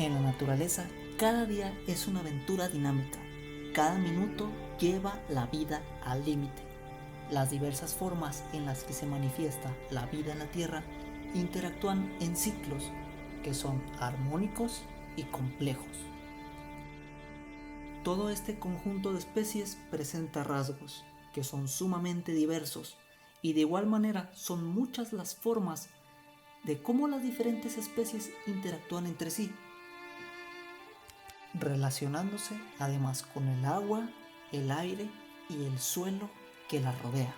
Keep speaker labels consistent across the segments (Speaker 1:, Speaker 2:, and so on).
Speaker 1: En la naturaleza, cada día es una aventura dinámica. Cada minuto lleva la vida al límite. Las diversas formas en las que se manifiesta la vida en la Tierra interactúan en ciclos que son armónicos y complejos. Todo este conjunto de especies presenta rasgos que son sumamente diversos y de igual manera son muchas las formas de cómo las diferentes especies interactúan entre sí, relacionándose además con el agua, el aire y el suelo que la rodea.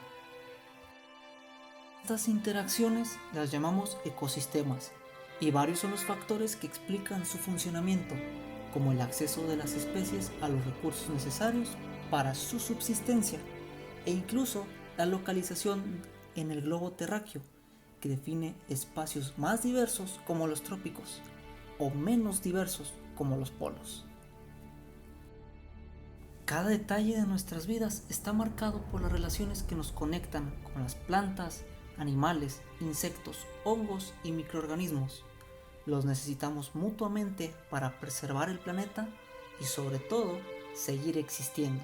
Speaker 1: Estas interacciones las llamamos ecosistemas y varios son los factores que explican su funcionamiento, como el acceso de las especies a los recursos necesarios para su subsistencia e incluso la localización en el globo terráqueo, que define espacios más diversos como los trópicos o menos diversos como los polos. Cada detalle de nuestras vidas está marcado por las relaciones que nos conectan con las plantas, animales, insectos, hongos y microorganismos. Los necesitamos mutuamente para preservar el planeta y sobre todo seguir existiendo.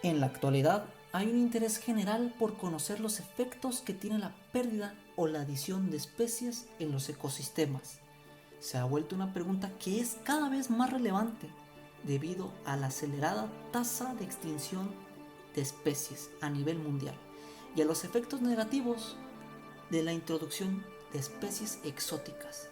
Speaker 1: En la actualidad hay un interés general por conocer los efectos que tiene la pérdida o la adición de especies en los ecosistemas. Se ha vuelto una pregunta que es cada vez más relevante debido a la acelerada tasa de extinción de especies a nivel mundial y a los efectos negativos de la introducción de especies exóticas.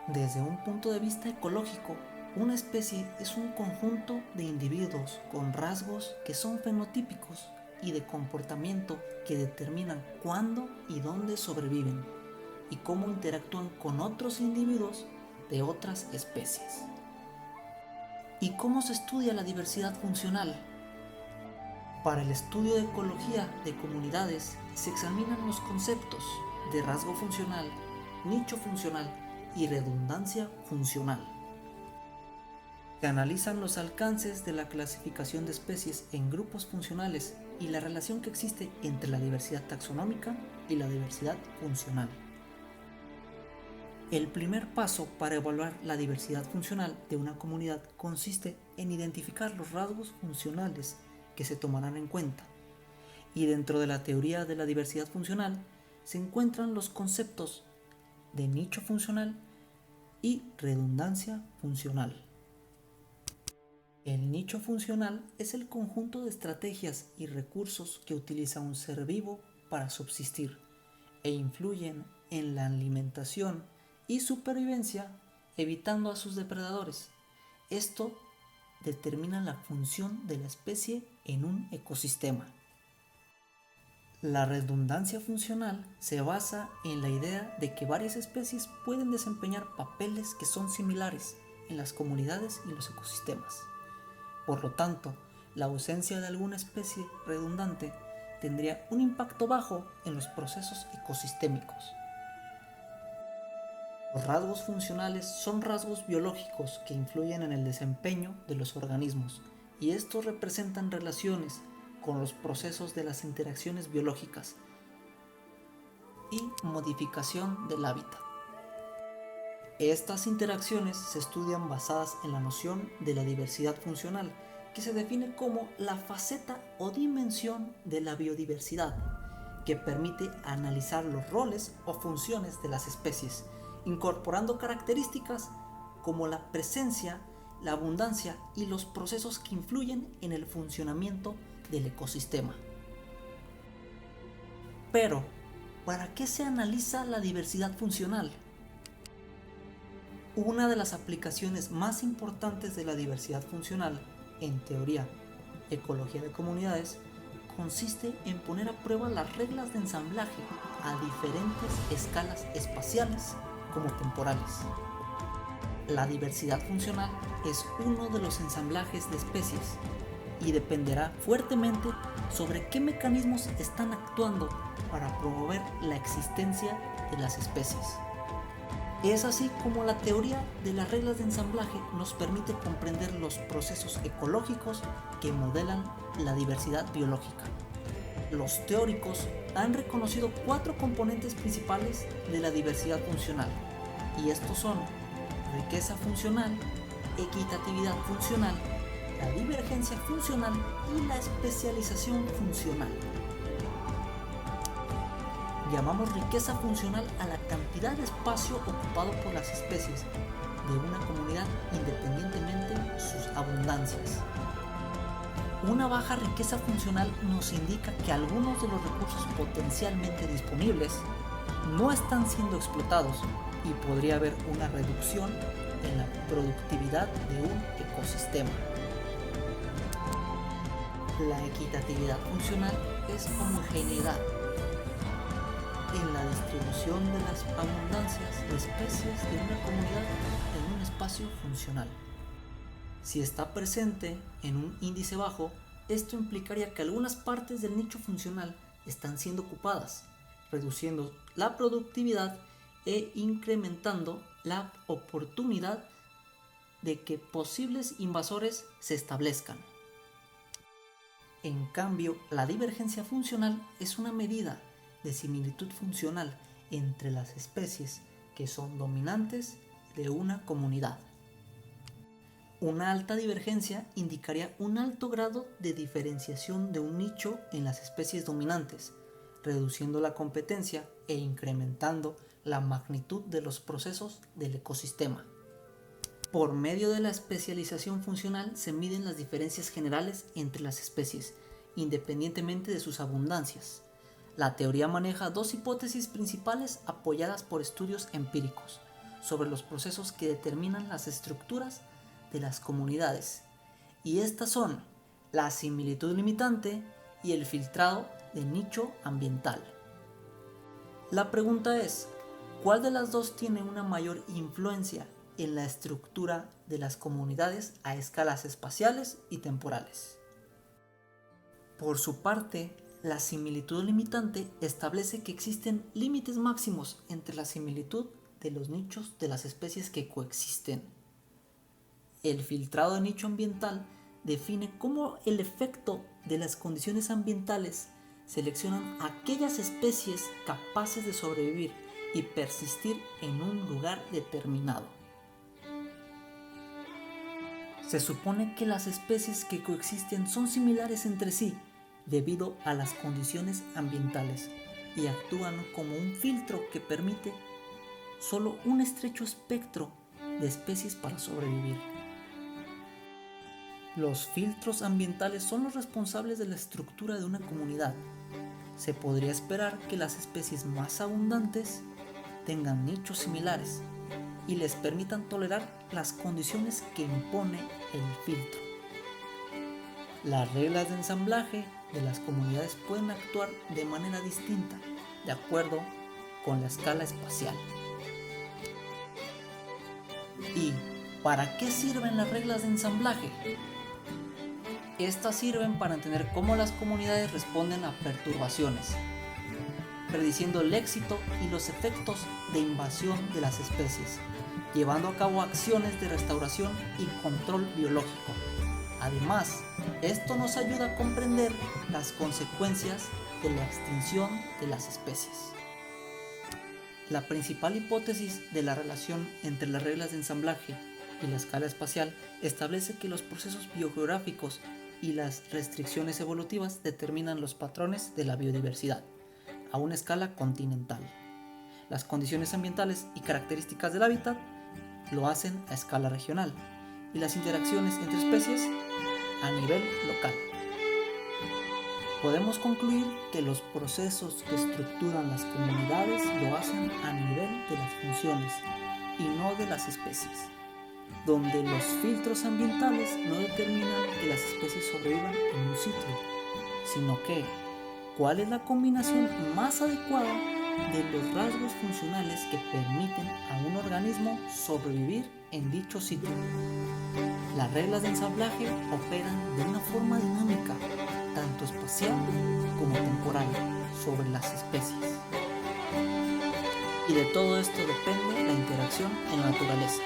Speaker 1: Desde un punto de vista ecológico, una especie es un conjunto de individuos con rasgos que son fenotípicos y de comportamiento que determinan cuándo y dónde sobreviven y cómo interactúan con otros individuos de otras especies. ¿Y cómo se estudia la diversidad funcional? Para el estudio de ecología de comunidades se examinan los conceptos de rasgo funcional, nicho funcional y redundancia funcional. Se analizan los alcances de la clasificación de especies en grupos funcionales y la relación que existe entre la diversidad taxonómica y la diversidad funcional. El primer paso para evaluar la diversidad funcional de una comunidad consiste en identificar los rasgos funcionales que se tomarán en cuenta. Y dentro de la teoría de la diversidad funcional se encuentran los conceptos de nicho funcional y redundancia funcional. El nicho funcional es el conjunto de estrategias y recursos que utiliza un ser vivo para subsistir e influyen en la alimentación y supervivencia, evitando a sus depredadores. Esto determina la función de la especie en un ecosistema. La redundancia funcional se basa en la idea de que varias especies pueden desempeñar papeles que son similares en las comunidades y los ecosistemas. Por lo tanto, la ausencia de alguna especie redundante tendría un impacto bajo en los procesos ecosistémicos. Los rasgos funcionales son rasgos biológicos que influyen en el desempeño de los organismos y estos representan relaciones con los procesos de las interacciones biológicas y modificación del hábitat. Estas interacciones se estudian basadas en la noción de la diversidad funcional, que se define como la faceta o dimensión de la biodiversidad, que permite analizar los roles o funciones de las especies, incorporando características como la presencia, la abundancia y los procesos que influyen en el funcionamiento del ecosistema. Pero, ¿para qué se analiza la diversidad funcional? Una de las aplicaciones más importantes de la diversidad funcional, en teoría, ecología de comunidades, consiste en poner a prueba las reglas de ensamblaje a diferentes escalas espaciales como temporales. La diversidad funcional es uno de los ensamblajes de especies y dependerá fuertemente sobre qué mecanismos están actuando para promover la existencia de las especies. Es así como la teoría de las reglas de ensamblaje nos permite comprender los procesos ecológicos que modelan la diversidad biológica. Los teóricos han reconocido 4 componentes principales de la diversidad funcional, y estos son riqueza funcional, equitatividad funcional, la divergencia funcional y la especialización funcional. Llamamos riqueza funcional a la cantidad de espacio ocupado por las especies de una comunidad independientemente de sus abundancias. Una baja riqueza funcional nos indica que algunos de los recursos potencialmente disponibles no están siendo explotados y podría haber una reducción en la productividad de un ecosistema. La equitatividad funcional es homogeneidad en la distribución de las abundancias de especies de una comunidad en un espacio funcional. Si está presente en un índice bajo, esto implicaría que algunas partes del nicho funcional están siendo ocupadas, reduciendo la productividad e incrementando la oportunidad de que posibles invasores se establezcan. En cambio, la divergencia funcional es una medida de similitud funcional entre las especies que son dominantes de una comunidad. Una alta divergencia indicaría un alto grado de diferenciación de un nicho en las especies dominantes, reduciendo la competencia e incrementando la magnitud de los procesos del ecosistema. Por medio de la especialización funcional se miden las diferencias generales entre las especies, independientemente de sus abundancias. La teoría maneja 2 hipótesis principales apoyadas por estudios empíricos sobre los procesos que determinan las estructuras de las comunidades, y estas son la similitud limitante y el filtrado de nicho ambiental. La pregunta es, ¿cuál de las dos tiene una mayor influencia en la estructura de las comunidades a escalas espaciales y temporales? Por su parte, la similitud limitante establece que existen límites máximos entre la similitud de los nichos de las especies que coexisten. El filtrado de nicho ambiental define cómo el efecto de las condiciones ambientales seleccionan aquellas especies capaces de sobrevivir y persistir en un lugar determinado. Se supone que las especies que coexisten son similares entre sí debido a las condiciones ambientales y actúan como un filtro que permite solo un estrecho espectro de especies para sobrevivir. Los filtros ambientales son los responsables de la estructura de una comunidad. Se podría esperar que las especies más abundantes tengan nichos similares y les permitan tolerar las condiciones que impone el filtro. Las reglas de ensamblaje de las comunidades pueden actuar de manera distinta, de acuerdo con la escala espacial. ¿Y para qué sirven las reglas de ensamblaje? Estas sirven para entender cómo las comunidades responden a perturbaciones, prediciendo el éxito y los efectos de invasión de las especies, llevando a cabo acciones de restauración y control biológico. Además, esto nos ayuda a comprender las consecuencias de la extinción de las especies. La principal hipótesis de la relación entre las reglas de ensamblaje y la escala espacial establece que los procesos biogeográficos y las restricciones evolutivas determinan los patrones de la biodiversidad a una escala continental. Las condiciones ambientales y características del hábitat lo hacen a escala regional y las interacciones entre especies a nivel local. Podemos concluir que los procesos que estructuran las comunidades lo hacen a nivel de las funciones y no de las especies, donde los filtros ambientales no determinan que las especies sobrevivan en un sitio, sino que cuál es la combinación más adecuada de los rasgos funcionales que permiten a un organismo sobrevivir en dicho sitio. Las reglas de ensamblaje operan de una forma dinámica, tanto espacial como temporal, sobre las especies. Y de todo esto depende la interacción en la naturaleza.